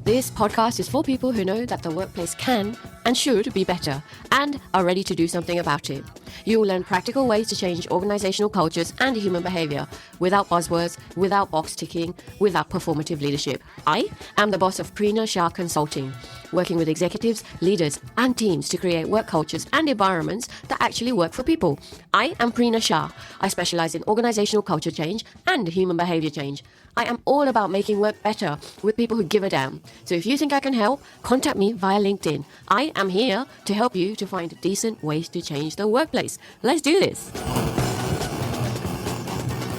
This podcast is for people who know that the workplace can and should be better and are ready to do something about it. You will learn practical ways to change organizational cultures and human behavior without buzzwords, without box ticking, without performative leadership. I am the boss of Prina Shah Consulting, working with executives, leaders, and teams to create work cultures and environments that actually work for people. I am Prina Shah. I specialize in organizational culture change and human behavior change. I am all about making work better with people who give a damn. So if you think I can help, contact me via LinkedIn. I am here to help you to find decent ways to change the workplace. Let's do this.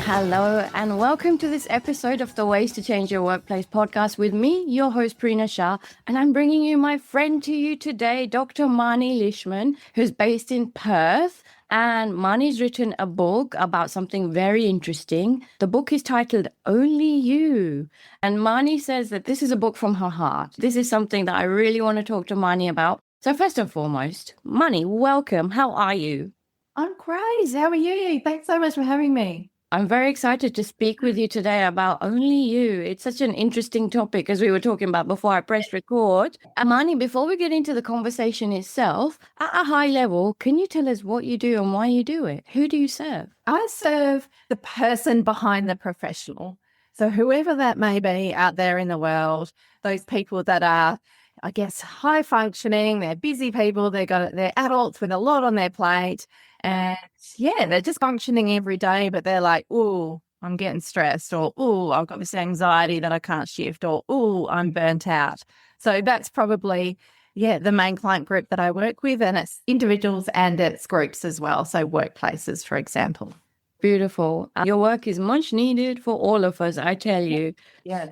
Hello and welcome to this episode of the Ways to Change Your Workplace podcast with me, your host Prina Shah, and I'm bringing you my friend to you today, Dr Marny Lishman, who's based in Perth. And Marny's written a book about something very interesting. The book is titled Only You. And Marny says that this is a book from her heart. This is something that I really want to talk to Marny about. So first and foremost, Marny, welcome. How are you? I'm great. How are you? Thanks so much for having me. I'm very excited to speak with you today about Only You. It's such an interesting topic, as we were talking about before I pressed record. Marny, before we get into the conversation itself, at a high level, can you tell us what you do and why you do it? Who do you serve? I serve the person behind the professional. So whoever that may be out there in the world, those people that are, I guess, high functioning, they're busy people, they're adults with a lot on their plate. And yeah, they're just functioning every day, but they're like, oh, I'm getting stressed, or oh, I've got this anxiety that I can't shift, or oh, I'm burnt out. So that's probably, the main client group that I work with, and it's individuals and it's groups as well. So workplaces, for example. Beautiful. Your work is much needed for all of us, I tell you. Yes.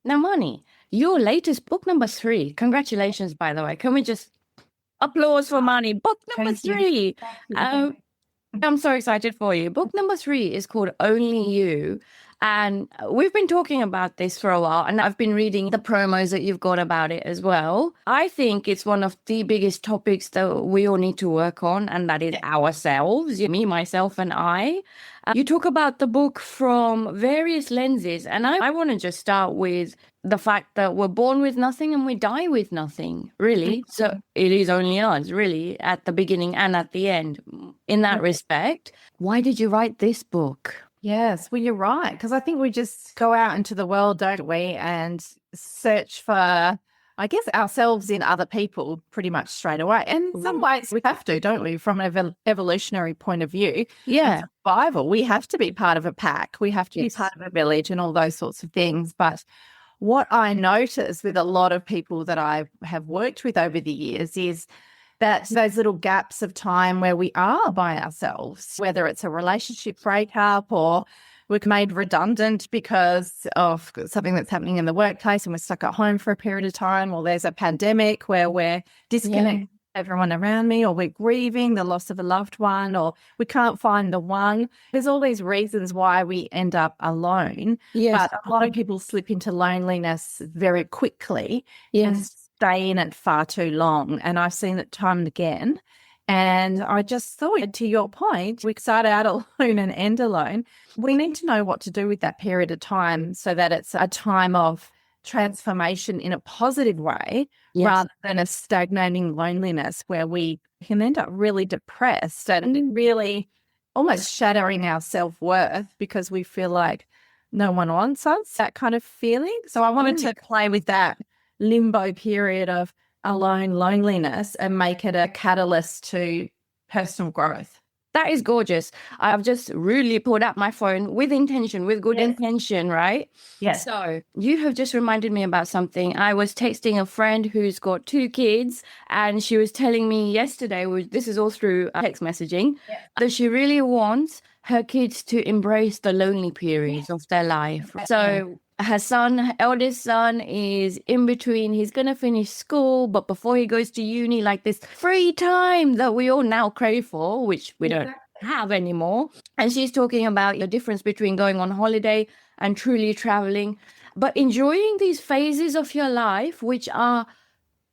Now, Marny, your latest book number 3, congratulations, by the way. Can we just applause for Marny? Book number 3. I'm so excited for you. Book number 3 is called Only You. And we've been talking about this for a while, and I've been reading the promos that you've got about it as well. I think it's one of the biggest topics that we all need to work on, and that is ourselves, me, myself, and I. You talk about the book from various lenses, and I want to just start with the fact that we're born with nothing and we die with nothing, really. So it is only us, really, at the beginning and at the end. In that respect, why did you write this book? Yes, well, you're right, because I think we just go out into the world, don't we, and search for, I guess, ourselves in other people pretty much straight away. And in some ways we have to, don't we, from an evolutionary point of view. Yeah. Survival, we have to be part of a pack. We have to be part of a village and all those sorts of things. But what I notice with a lot of people that I have worked with over the years is that those little gaps of time where we are by ourselves, whether it's a relationship breakup or we're made redundant because of something that's happening in the workplace and we're stuck at home for a period of time, or there's a pandemic where we're disconnected from everyone around me, or we're grieving the loss of a loved one, or we can't find the one. There's all these reasons why we end up alone. Yes. But a lot of people slip into loneliness very quickly. Yes. Stay in it far too long. And I've seen it time and again. And I just thought, to your point, we start out alone and end alone. We need to know what to do with that period of time so that it's a time of transformation in a positive way, rather than a stagnating loneliness where we can end up really depressed and really almost shattering our self-worth because we feel like no one wants us, that kind of feeling. So I wanted to play with that limbo period of alone loneliness and make it a catalyst to personal growth. That is gorgeous. I've just really pulled out my phone with intention, with good intention, right? Yes. So you have just reminded me about something. I was texting a friend who's got 2 kids, and she was telling me yesterday, this is all through text messaging, that she really wants her kids to embrace the lonely periods of their life. So her eldest son is in between. He's going to finish school, but before he goes to uni, like this free time that we all now crave for, which we don't have anymore. And she's talking about the difference between going on holiday and truly traveling, but enjoying these phases of your life, which are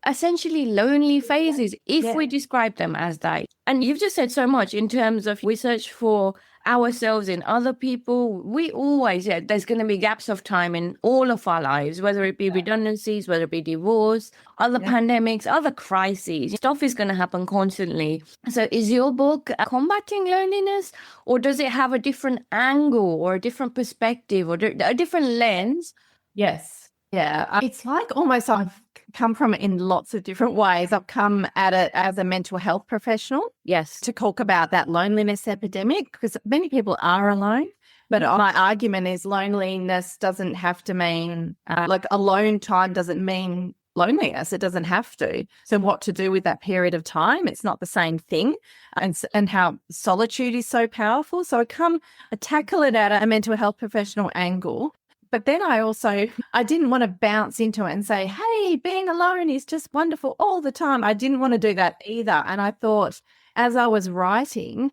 essentially lonely phases, if we describe them as that. And you've just said so much in terms of we search for ourselves in other people. We always, there's going to be gaps of time in all of our lives, whether it be redundancies, whether it be divorce, other pandemics, other crises. Stuff is going to happen constantly. So is your book combating loneliness, or does it have a different angle or a different perspective or a different lens? Yes. Yeah. It's like almost I've come from it in lots of different ways. I've come at it as a mental health professional. Yes. To talk about that loneliness epidemic, because many people are alone. But my argument is loneliness doesn't have to mean, like alone time doesn't mean loneliness. It doesn't have to. So what to do with that period of time, it's not the same thing. And how solitude is so powerful. So I tackle it at a mental health professional angle. But then I didn't want to bounce into it and say, hey, being alone is just wonderful all the time. I didn't want to do that either. And I thought, as I was writing,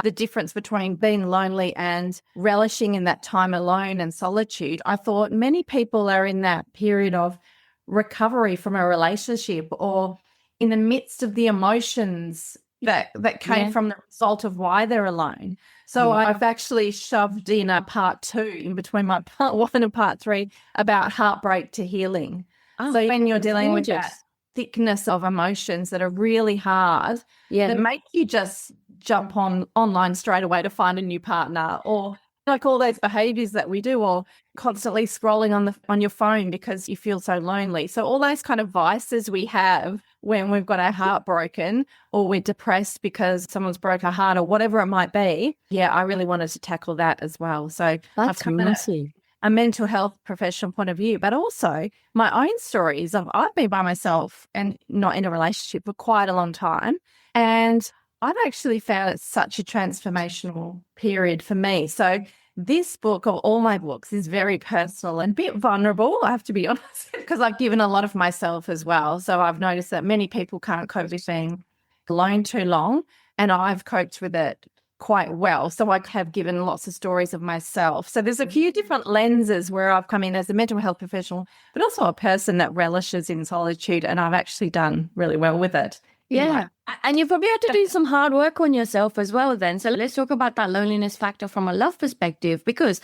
the difference between being lonely and relishing in that time alone and solitude, I thought many people are in that period of recovery from a relationship or in the midst of the emotions that came from the result of why they're alone. So I've actually shoved in a part 2 in between my part 1 and part 3 about heartbreak to healing. So when you're dealing with that thickness of emotions that are really hard, that make you just jump online straight away to find a new partner, or like all those behaviors that we do, or constantly scrolling on your phone because you feel so lonely. So all those kind of vices we have when we've got our heart broken, or we're depressed because someone's broke our heart, or whatever it might be. Yeah, I really wanted to tackle that as well. So that's massive. A mental health professional point of view, but also my own stories of I've been by myself and not in a relationship for quite a long time. And I've actually found it such a transformational period for me. So this book, or all my books, is very personal and a bit vulnerable, I have to be honest, because I've given a lot of myself as well. So I've noticed that many people can't cope with being alone too long, and I've coped with it quite well. So I have given lots of stories of myself. So there's a few different lenses where I've come in as a mental health professional, but also a person that relishes in solitude, and I've actually done really well with it. Yeah. And you've probably had to do some hard work on yourself as well then. So let's talk about that loneliness factor from a love perspective, because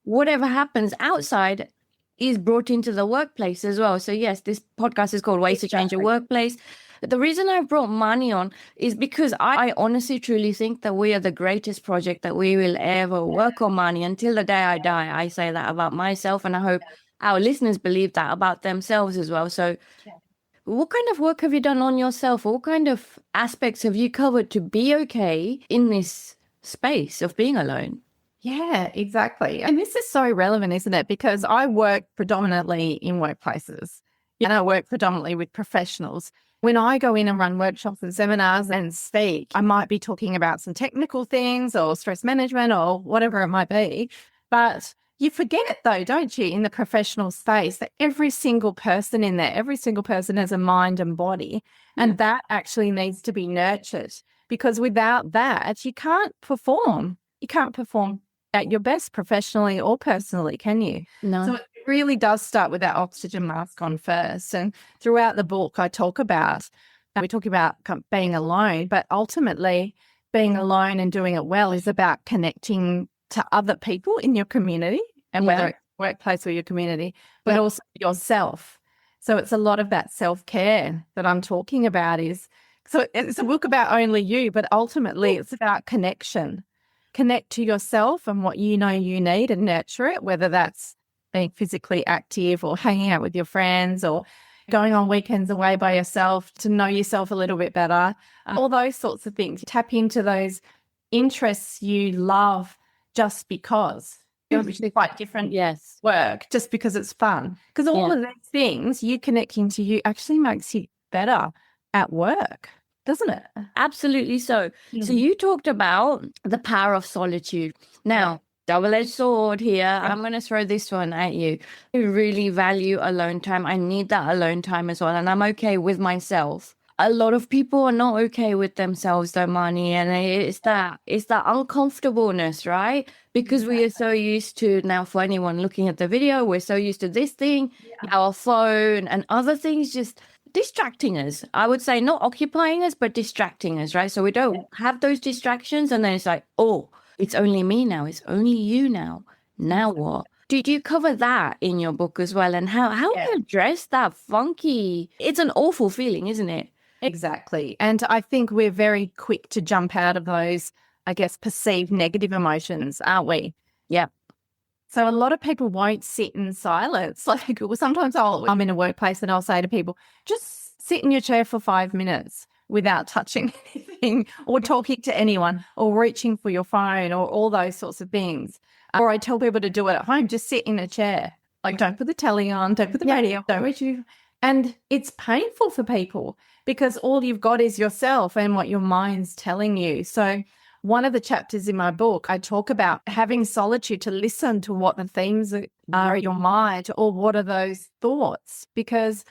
whatever happens outside is brought into the workplace as well. So yes, this podcast is called Ways to Change Your Workplace. The reason I brought Marny on is because I honestly, truly think that we are the greatest project that we will ever work on, Marny. Until the day I die, I say that about myself, and I hope our listeners believe that about themselves as well. So what kind of work have you done on yourself? What kind of aspects have you covered to be okay in this space of being alone? Yeah, exactly. And this is so relevant, isn't it? Because I work predominantly in workplaces, and I work predominantly with professionals. When I go in and run workshops and seminars and speak, I might be talking about some technical things or stress management or whatever it might be. But you forget though, don't you, in the professional space, that every single person in there, every single person has a mind and body, and that actually needs to be nurtured, because without that, you can't perform. You can't perform at your best professionally or personally, can you? No. So it really does start with that oxygen mask on first. And throughout the book, we talk about being alone, but ultimately being alone and doing it well is about connecting to other people in your community, and whether it's workplace or your community, but also yourself. So it's a lot of that self-care that I'm talking about. So it's a book about only you, but ultimately it's about connection. Connect to yourself and what you know you need and nurture it, whether that's being physically active or hanging out with your friends or going on weekends away by yourself to know yourself a little bit better, all those sorts of things. Tap into those interests you love just because. Which is quite different work, just because it's fun. Because all of these things, you connecting to you actually makes you better at work, doesn't it? Absolutely so. So you talked about the power of solitude. Now, double-edged sword here. I'm going to throw this one at you. I really value alone time. I need that alone time as well. And I'm okay with myself. A lot of people are not okay with themselves, though, Marny, and it's that uncomfortableness, right? Because we are so used to, now for anyone looking at the video, we're so used to this thing, our phone and other things just distracting us. I would say not occupying us, but distracting us, right? So we don't have those distractions, and then it's like, oh, It's only me now. It's only you now. Now what? Did you cover that in your book as well? And how you address that funky? It's an awful feeling, isn't it? Exactly. And I think we're very quick to jump out of those, I guess, perceived negative emotions, aren't we? Yeah. So a lot of people won't sit in silence. Like sometimes I'm in a workplace and I'll say to people, just sit in your chair for 5 minutes without touching anything or talking to anyone or reaching for your phone or all those sorts of things. Or I tell people to do it at home, just sit in a chair. Like don't put the telly on, don't put the radio, don't reach you. And it's painful for people because all you've got is yourself and what your mind's telling you. So one of the chapters in my book, I talk about having solitude to listen to what the themes are in your mind or what are those thoughts. Because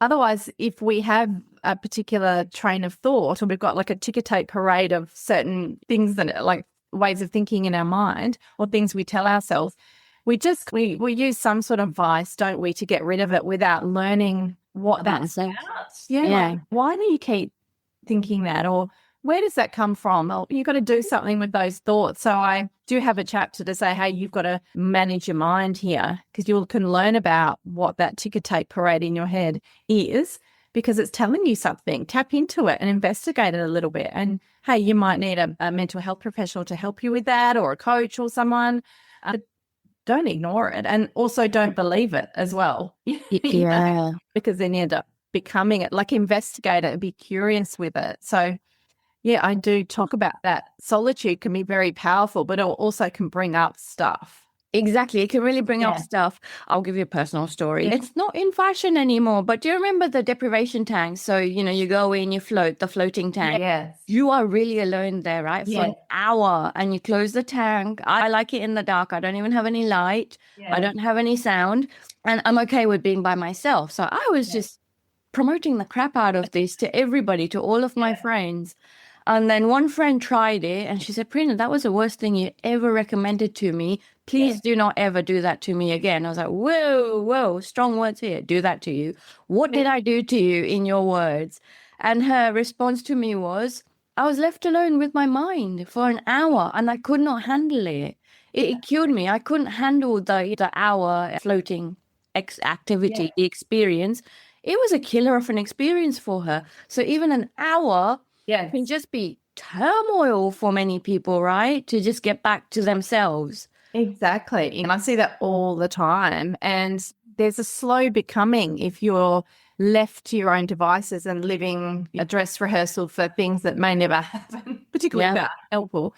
otherwise, if we have a particular train of thought or we've got like a ticker tape parade of certain things that are like ways of thinking in our mind or things we tell ourselves, we use some sort of advice, don't we, to get rid of it without learning what that's about. Yeah. Like, why do you keep thinking that? Or where does that come from? Well, you've got to do something with those thoughts. So I do have a chapter to say, hey, you've got to manage your mind here because you can learn about what that ticker tape parade in your head is because it's telling you something. Tap into it and investigate it a little bit. And, hey, you might need a mental health professional to help you with that or a coach or someone. Don't ignore it. And also don't believe it as well. Yeah. Because then you end up becoming it, like investigate it and be curious with it. So, yeah, I do talk about that. Solitude can be very powerful, but it also can bring up stuff. Exactly. It can really bring up stuff. I'll give you a personal story. It's not in fashion anymore, but do you remember the deprivation tanks? So, you go in, you float, the floating tank. Yes. You are really alone there, right? For an hour and you close the tank. I like it in the dark. I don't even have any light. I don't have any sound. And I'm okay with being by myself. So I was just promoting the crap out of this to everybody, to all of my friends. And then one friend tried it and she said, Prina, that was the worst thing you ever recommended to me. Please do not ever do that to me again. I was like, whoa, strong words here. Do that to you. What did I do to you in your words? And her response to me was, I was left alone with my mind for an hour and I could not handle it. It killed me. I couldn't handle the hour floating activity, the experience. It was a killer of an experience for her. So even an hour can just be turmoil for many people, right? To just get back to themselves. Exactly. And I see that all the time. And there's a slow becoming if you're left to your own devices and living a dress rehearsal for things that may never happen, particularly that helpful.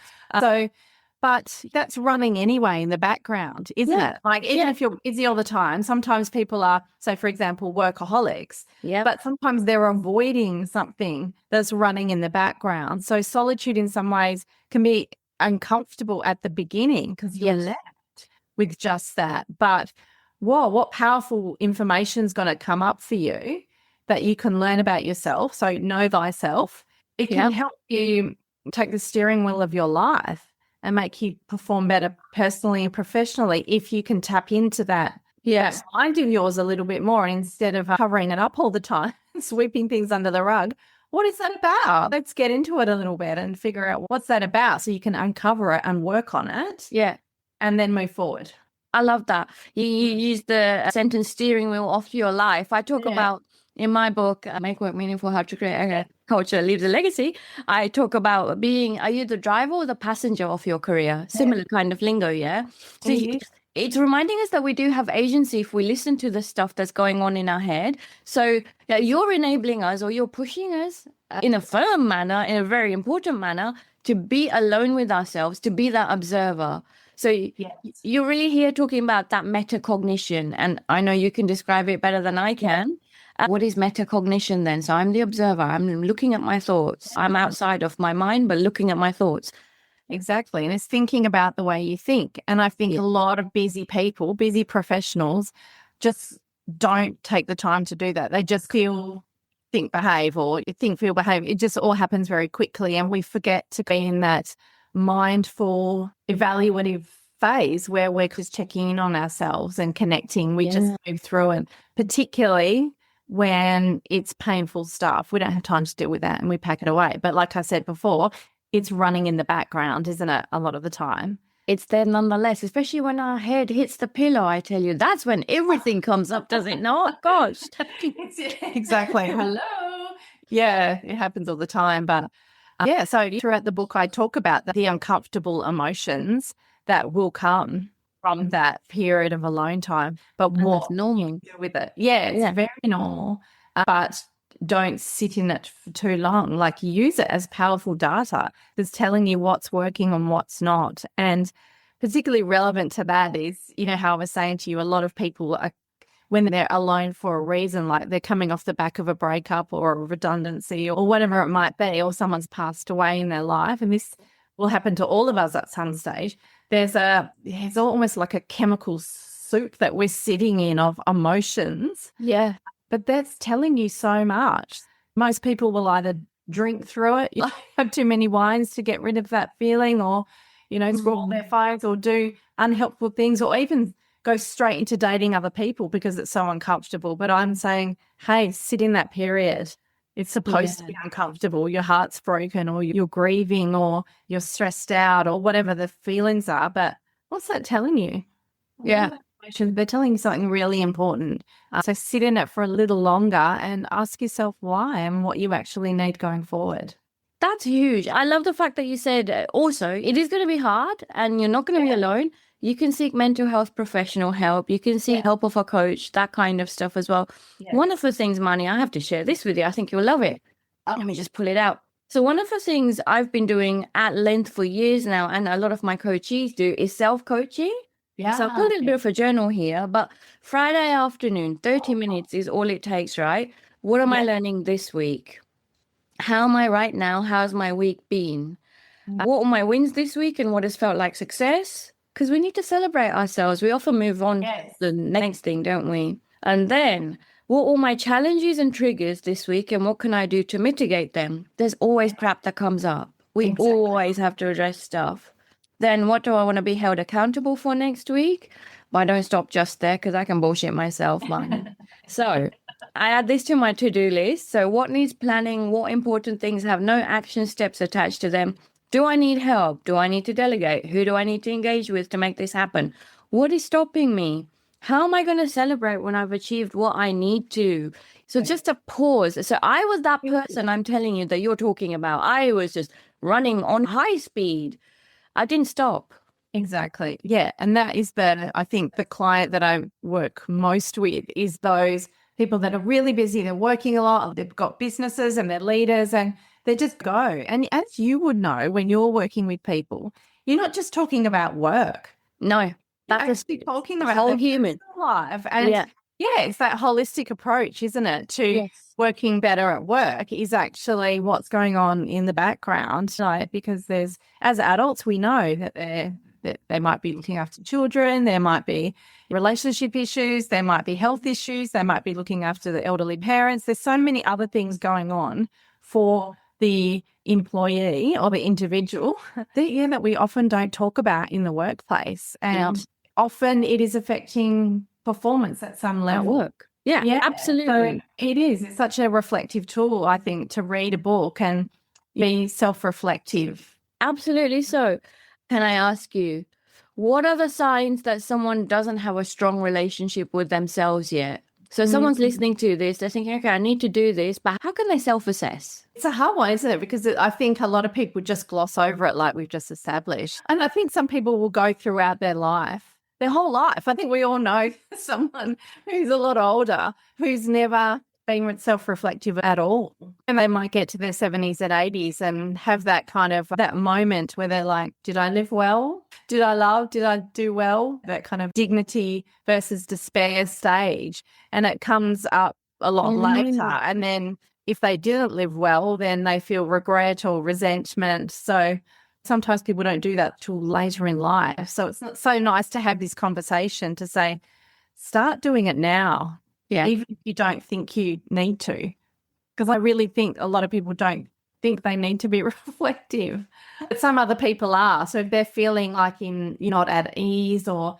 But that's running anyway in the background, isn't it? Like even if you're busy all the time, sometimes people are, say, for example, workaholics. Yeah. But sometimes they're avoiding something that's running in the background. So solitude in some ways can be uncomfortable at the beginning because you're left with just that. But whoa, what powerful information is going to come up for you that you can learn about yourself. So know thyself. It can help you take the steering wheel of your life and make you perform better personally and professionally if you can tap into that side of yours a little bit more instead of covering it up all the time, sweeping things under the rug. What is that about? Let's get into it a little bit and figure out what's that about so you can uncover it and work on it. Yeah. And then move forward. I love that. You use the sentence steering wheel of your life. I talk about in my book, Make Work Meaningful, How to Create a Culture, Leave a Legacy. I talk about are you the driver or the passenger of your career? Similar kind of lingo, So it's reminding us that we do have agency if we listen to the stuff that's going on in our head. So you're enabling us or you're pushing us in a firm manner, in a very important manner, to be alone with ourselves, to be that observer. So you're really here talking about that metacognition. And I know you can describe it better than I can. What is metacognition then? So I'm the observer. I'm looking at my thoughts. I'm outside of my mind, but looking at my thoughts. Exactly. And it's thinking about the way you think. And I think a lot of busy people, busy professionals, just don't take the time to do that. They just think, behave, or think, feel, behave. It just all happens very quickly. And we forget to be in that mindful, evaluative phase where we're just checking in on ourselves and connecting. We just move through it, particularly when it's painful stuff. We don't have time to deal with that and we pack it away. But like I said before, it's running in the background, isn't it? A lot of the time. It's there nonetheless, especially when our head hits the pillow. I tell you, that's when everything comes up, does it not? Gosh. Exactly. Hello. Yeah, it happens all the time. But yeah, so throughout the book, I talk about the uncomfortable emotions that will come from that period of alone time, but what normal you do with it. Yeah, it's very normal, but don't sit in it for too long. Like, use it as powerful data that's telling you what's working and what's not. And particularly relevant to that is, you know, how I was saying to you, a lot of people are, when they're alone for a reason, like they're coming off the back of a breakup or a redundancy or whatever it might be, or someone's passed away in their life, and this will happen to all of us at some stage. There's almost like a chemical soup that we're sitting in of emotions. Yeah. But that's telling you so much. Most people will either drink through it, have too many wines to get rid of that feeling, or, you know, scroll their phones or do unhelpful things, or even go straight into dating other people because it's so uncomfortable. But I'm saying, hey, sit in that period. It's supposed to be uncomfortable. Your heart's broken, or you're grieving, or you're stressed out, or whatever the feelings are. But what's that telling you? Yeah. They're telling you something really important. So sit in it for a little longer and ask yourself why and what you actually need going forward. That's huge. I love the fact that you said also it is going to be hard and you're not going to be alone. You can seek mental health professional help. You can seek help of a coach, that kind of stuff as well. One of the things, Marny, I have to share this with you. I think you'll love it. Let me just pull it out. So one of the things I've been doing at length for years now, and a lot of my coachees do, is self-coaching. Yeah. So I've got a little bit of a journal here, but Friday afternoon, 30 minutes is all it takes, right? What am I learning this week? How am I right now? How's my week been? What are my wins this week and what has felt like success? Because we need to celebrate ourselves. We often move on to the next thing, don't we? And then, what are my challenges and triggers this week and what can I do to mitigate them? There's always crap that comes up. We always have to address stuff. Then what do I want to be held accountable for next week? But I don't stop just there because I can bullshit myself, man. So I add this to my to-do list. So what needs planning? What important things have no action steps attached to them? Do I need help? Do I need to delegate? Who do I need to engage with to make this happen? What is stopping me? How am I going to celebrate when I've achieved what I need to? So just a pause. So I was that person I'm telling you that you're talking about. I was just running on high speed. I didn't stop. Exactly. Yeah. And that is I think the client that I work most with is those people that are really busy. They're working a lot. They've got businesses and they're leaders and they just go. And as you would know, when you're working with people, you're not just talking about work. No. That's actually talking about whole human life. And it's that holistic approach, isn't it, to working better at work is actually what's going on in the background, right? Because as adults, we know that they might be looking after children, there might be relationship issues, there might be health issues, they might be looking after the elderly parents. There's so many other things going on for the employee or the individual that we often don't talk about in the workplace. And often it is affecting performance at some level. Work. Yeah, absolutely. So it is. It's such a reflective tool, I think, to read a book and be self-reflective. Absolutely. So can I ask you, what are the signs that someone doesn't have a strong relationship with themselves yet? So someone's listening to this, they're thinking, okay, I need to do this, but how can they self-assess? It's a hard one, isn't it? Because I think a lot of people just gloss over it like we've just established. And I think some people will go throughout their whole life. I think we all know someone who's a lot older who's never been self-reflective at all. And they might get to their 70s and 80s and have that kind of that moment where they're like, did I live well? Did I love? Did I do well? That kind of dignity versus despair stage. And it comes up a lot later. And then if they didn't live well, then they feel regret or resentment. So sometimes people don't do that till later in life. So it's not so nice to have this conversation to say, start doing it now. Yeah. Even if you don't think you need to. Because I really think a lot of people don't think they need to be reflective. But some other people are. So if they're feeling like you're not at ease or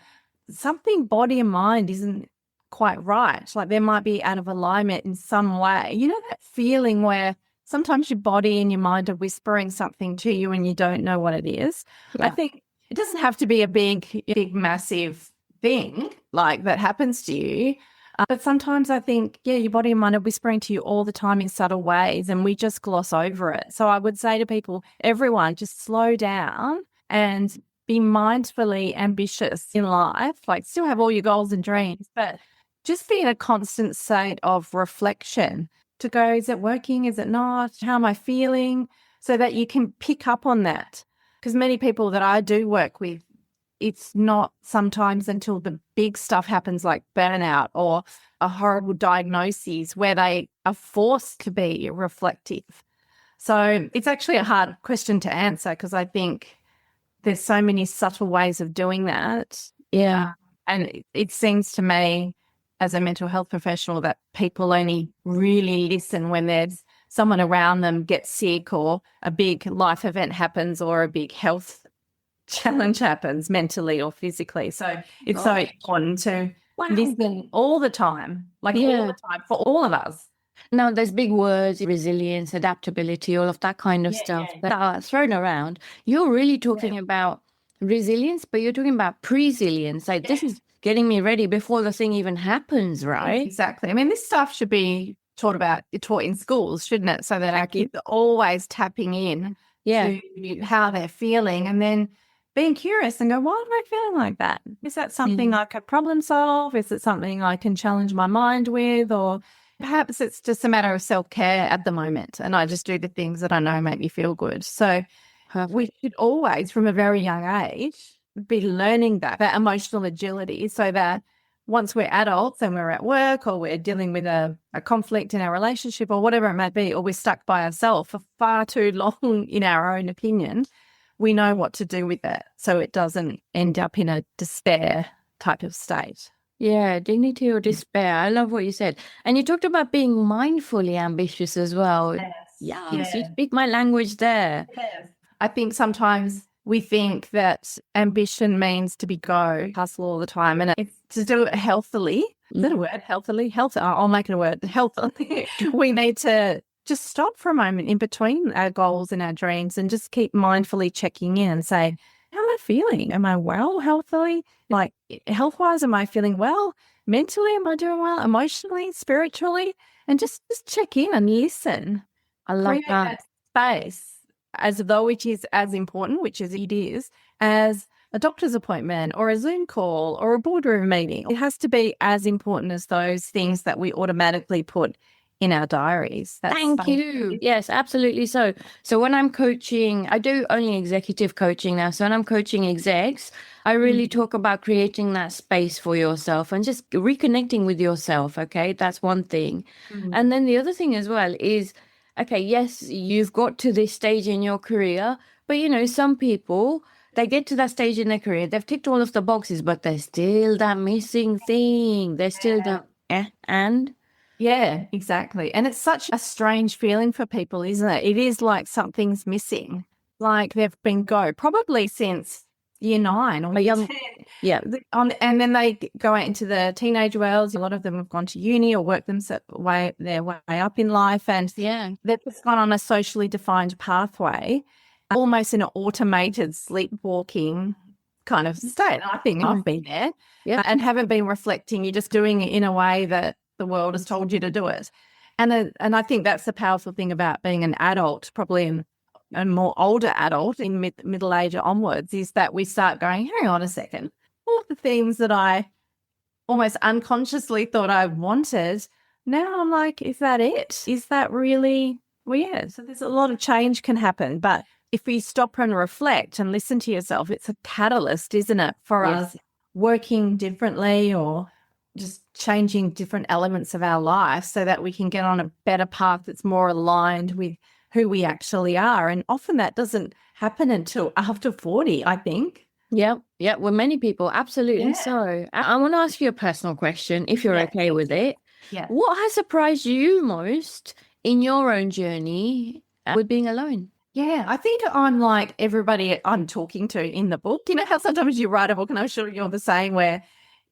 something body and mind isn't quite right, like there might be out of alignment in some way. You know that feeling where sometimes your body and your mind are whispering something to you and you don't know what it is. Yeah. I think it doesn't have to be a big, massive thing like that happens to you. But sometimes I think, your body and mind are whispering to you all the time in subtle ways and we just gloss over it. So I would say to people, everyone, just slow down and be mindfully ambitious in life. Like, still have all your goals and dreams, but just be in a constant state of reflection to go, is it working? Is it not? How am I feeling? So that you can pick up on that. Because many people that I do work with, it's not sometimes until the big stuff happens, like burnout or a horrible diagnosis, where they are forced to be reflective. So it's actually a hard question to answer because I think there's so many subtle ways of doing that. Yeah. And it seems to me, as a mental health professional, that people only really listen when there's someone around them gets sick or a big life event happens or a big health challenge happens mentally or physically. So it's so important to listen all the time, all the time for all of us. Now, there's big words, resilience, adaptability, all of that kind of stuff that are thrown around. You're really talking about resilience, but you're talking about presilience. Like, this is getting me ready before the thing even happens, right? Exactly. I mean, this stuff should be taught in schools, shouldn't it? So that our kids are always tapping in to how they're feeling and then being curious and go, why am I feeling like that? Is that something I could problem solve? Is it something I can challenge my mind with? Or perhaps it's just a matter of self-care at the moment and I just do the things that I know make me feel good. So we should always, from a very young age, be learning that emotional agility so that once we're adults and we're at work or we're dealing with a conflict in our relationship or whatever it might be, or we're stuck by ourselves for far too long, in our own opinion, we know what to do with that so it doesn't end up in a despair type of state. Yeah, dignity or despair. I love what you said. And you talked about being mindfully ambitious as well. Yes, you speak my language there. Yes. I think sometimes we think that ambition means to hustle all the time, and it's to do it healthily. Is that a word? Healthily? I'll make it a word. Healthily. We need to just stop for a moment in between our goals and our dreams and just keep mindfully checking in and say, how am I feeling? Am I well healthily? Like, health-wise, am I feeling well? Mentally, am I doing well? Emotionally, spiritually? And just check in and listen. I love Create that space as though it is as important, which is it is, as a doctor's appointment or a Zoom call or a boardroom meeting. It has to be as important as those things that we automatically put in our diaries. Thank you. Yes, absolutely. So when I'm coaching, I do only executive coaching now. So when I'm coaching execs, I really talk about creating that space for yourself and just reconnecting with yourself. Okay, that's one thing. And then the other thing as well is, okay, yes, you've got to this stage in your career, but some people, they get to that stage in their career, they've ticked all of the boxes, but there's still that missing thing. There's still that and. Yeah, exactly. And it's such a strange feeling for people, isn't it? It is like something's missing, like they've been probably since year 9 or young. Yeah. And then they go out into the teenage world. A lot of them have gone to uni or worked their way up in life. And they've just gone on a socially defined pathway, almost in an automated sleepwalking kind of state. I think I've been there and haven't been reflecting. You're just doing it in a way that the world has told you to do it. And I think that's the powerful thing about being an adult, probably a more older adult in middle age onwards, is that we start going, hang on a second, all the things that I almost unconsciously thought I wanted, now I'm like, is that it? Is that really, so there's a lot of change can happen. But if we stop and reflect and listen to yourself, it's a catalyst, isn't it, for us working differently or just changing different elements of our life so that we can get on a better path that's more aligned with who we actually are. And often that doesn't happen until after 40, I think. Yeah. Well, many people, absolutely. So I want to ask you a personal question, if you're okay with it. Yeah. What has surprised you most in your own journey with being alone? Yeah, I think I'm like everybody I'm talking to in the book. You know how sometimes you write a book, and I'm sure you're the same, where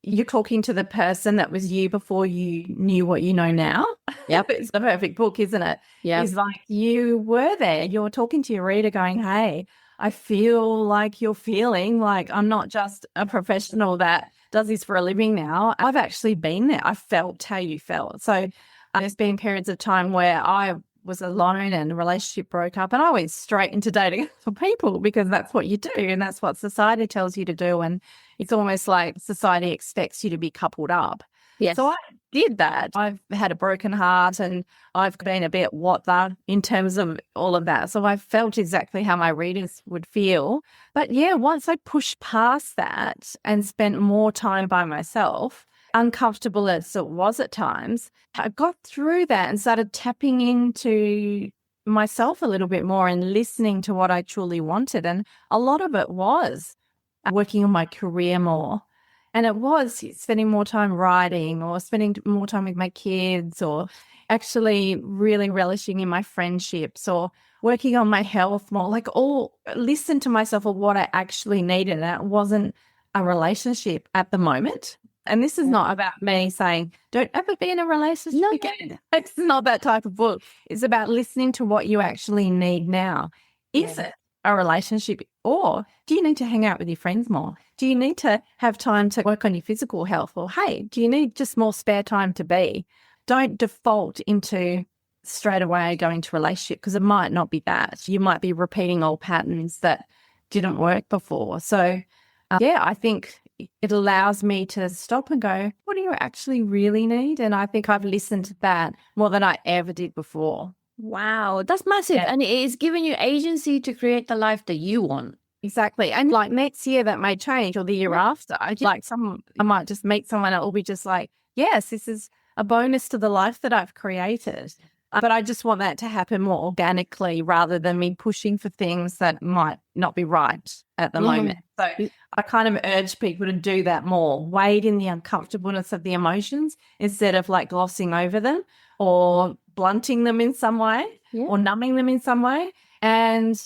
you're talking to the person that was you before you knew what you know now. Yep. It's the perfect book, isn't it? Yeah. It's like you were there. You're talking to your reader going, hey, I feel like you're feeling like I'm not just a professional that does this for a living now. I've actually been there. I felt how you felt. So there's been periods of time where I was alone and the relationship broke up and I went straight into dating for people because that's what you do and that's what society tells you to do. And it's almost like society expects you to be coupled up. Yes. So I did that. I've had a broken heart and I've been a bit what that in terms of all of that. So I felt exactly how my readers would feel. But yeah, once I pushed past that and spent more time by myself, uncomfortable as it was at times, I got through that and started tapping into myself a little bit more and listening to what I truly wanted. And a lot of it was working on my career more. And it was spending more time writing or spending more time with my kids or actually really relishing in my friendships or working on my health more, like all listen to myself of what I actually needed. And it wasn't a relationship at the moment. And this is not about me saying, don't ever be in a relationship again. It's not that type of book. It's about listening to what you actually need now. Is it a relationship or do you need to hang out with your friends more? Do you need to have time to work on your physical health? Or, hey, do you need just more spare time to be? Don't default into straight away going to a relationship because it might not be that. You might be repeating old patterns that didn't work before. So, I think it allows me to stop and go, what do you actually really need? And I think I've listened to that more than I ever did before. Wow, that's massive. Yeah. And it is giving you agency to create the life that you want. Exactly. And like next year that may change or the year after. I might just meet someone that will be just like, yes, this is a bonus to the life that I've created. But I just want that to happen more organically rather than me pushing for things that might not be right at the moment. So I kind of urge people to do that more, wade in the uncomfortableness of the emotions instead of like glossing over them or blunting them in some way or numbing them in some way. And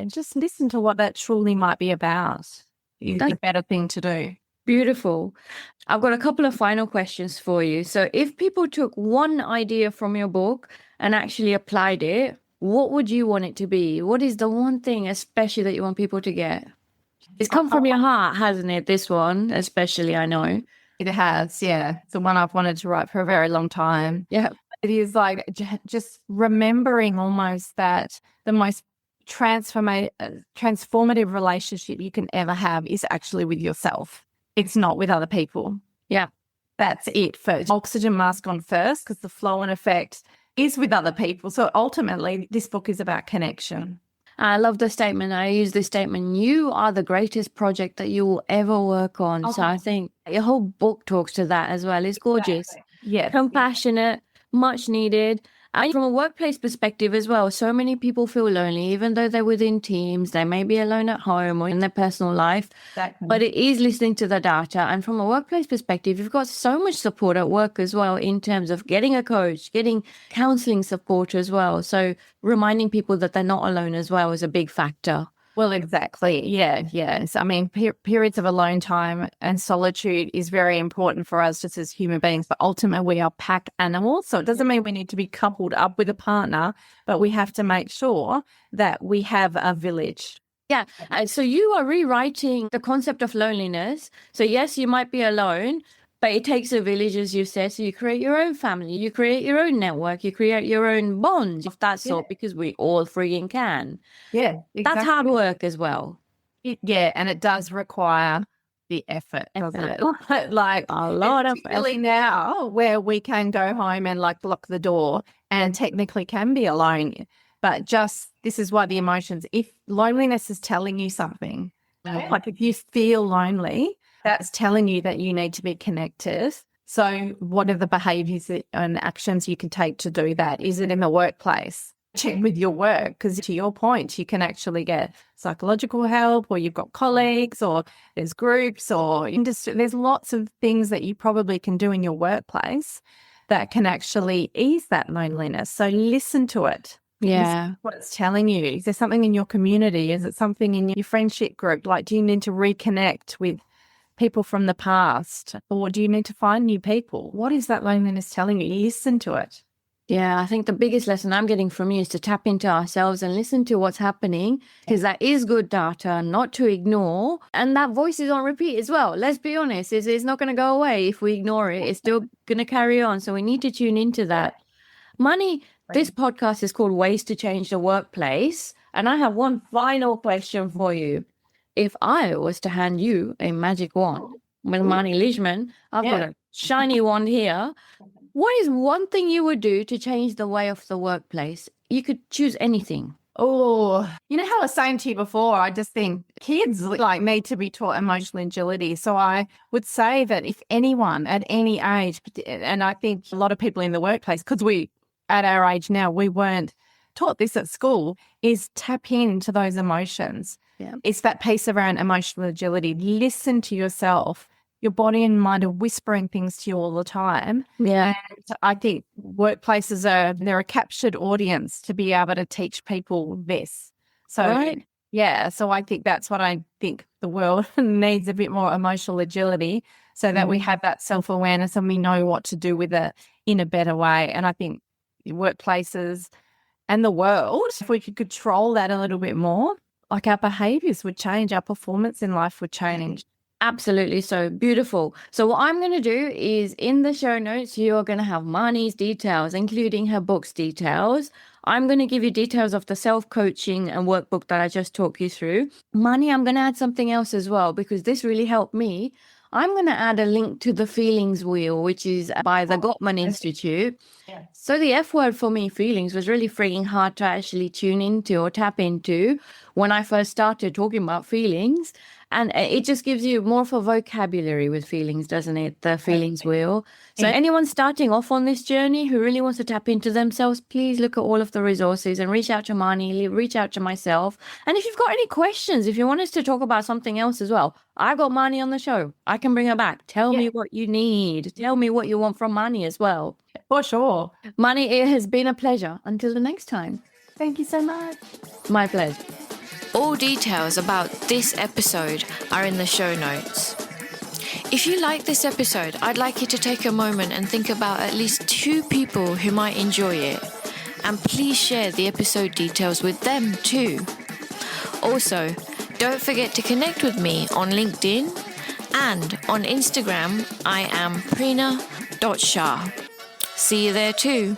just listen to what that truly might be about. It's a better thing to do. Beautiful. I've got a couple of final questions for you. So if people took one idea from your book and actually applied it, what would you want it to be? What is the one thing especially that you want people to get? It's come from your heart, hasn't it? This one, especially, I know. It has, yeah. It's the one I've wanted to write for a very long time. Yeah. It is like just remembering almost that the most transformative relationship you can ever have is actually with yourself. It's not with other people. Yeah. That's it first. Oxygen mask on first because the flow and effect is with other people. So ultimately, this book is about connection. I love the statement. I use this statement. You are the greatest project that you will ever work on. So I think your whole book talks to that as well. It's gorgeous. Exactly. Yeah. Compassionate, much needed. And from a workplace perspective as well, so many people feel lonely, even though they're within teams, they may be alone at home or in their personal life. Exactly. But it is listening to the data. And from a workplace perspective, you've got so much support at work as well in terms of getting a coach, getting counseling support as well. So reminding people that they're not alone as well is a big factor. Well, exactly. Yeah, yes. I mean, periods of alone time and solitude is very important for us just as human beings, but ultimately we are pack animals. So it doesn't mean we need to be coupled up with a partner, but we have to make sure that we have a village. Yeah. So you are rewriting the concept of loneliness. So yes, you might be alone, but it takes a village, as you said. So you create your own family, you create your own network, you create your own bonds of that sort because we all freaking can. Yeah, exactly. That's hard work as well. And it does require the effort, doesn't it? Like a lot of really now where we can go home and like lock the door and technically can be alone. But just this is why the emotions, if loneliness is telling you something, like if you feel lonely, that's telling you that you need to be connected. So what are the behaviors and actions you can take to do that? Is it in the workplace? Check with your work because to your point, you can actually get psychological help or you've got colleagues or there's groups or industry. There's lots of things that you probably can do in your workplace that can actually ease that loneliness. So listen to it. Yeah. What it's telling you. Is there something in your community? Is it something in your friendship group? Like, do you need to reconnect with people from the past, or do you need to find new people? What is that loneliness telling you? Listen to it. Yeah, I think the biggest lesson I'm getting from you is to tap into ourselves and listen to what's happening, because that is good data not to ignore. And that voice is on repeat as well. Let's be honest, it's not going to go away if we ignore it. It's still going to carry on. So we need to tune into that. Marny, this podcast is called Ways to Change the Workplace. And I have one final question for you. If I was to hand you a magic wand with Marny Lishman, I've got a shiny wand here. What is one thing you would do to change the way of the workplace? You could choose anything. Oh, you know how I was saying to you before, I just think kids like need to be taught emotional agility. So I would say that if anyone at any age, and I think a lot of people in the workplace, because we, at our age now, we weren't taught this at school, is tap into those emotions. Yeah. It's that piece around emotional agility. Listen to yourself. Your body and mind are whispering things to you all the time. Yeah. And I think workplaces they're a captured audience to be able to teach people this. So, Right. yeah, so I think that's what I think the world needs, a bit more emotional agility so that we have that self-awareness and we know what to do with it in a better way. And I think workplaces and the world, if we could control that a little bit more, like our behaviors would change, our performance in life would change. Absolutely. So beautiful. So what I'm going to do is in the show notes, you're going to have Marny's details, including her book's details. I'm going to give you details of the self-coaching and workbook that I just talked you through. Marny, I'm going to add something else as well, because this really helped me. I'm going to add a link to the feelings wheel, which is by the Gottman Institute. Yeah. So the F word for me, feelings, was really freaking hard to actually tune into or tap into when I first started talking about feelings. And it just gives you more of a vocabulary with feelings, doesn't it? The feelings wheel. So anyone starting off on this journey who really wants to tap into themselves, please look at all of the resources and reach out to Marny, reach out to myself. And if you've got any questions, if you want us to talk about something else as well, I've got Marny on the show. I can bring her back. Tell me what you need. Tell me what you want from Marny as well. For sure. Marny, it has been a pleasure. Until the next time. Thank you so much. My pleasure. All details about this episode are in the show notes. If you like this episode, I'd like you to take a moment and think about at least 2 people who might enjoy it. And please share the episode details with them too. Also, don't forget to connect with me on LinkedIn and on Instagram. I am Prina.Shah. See you there too.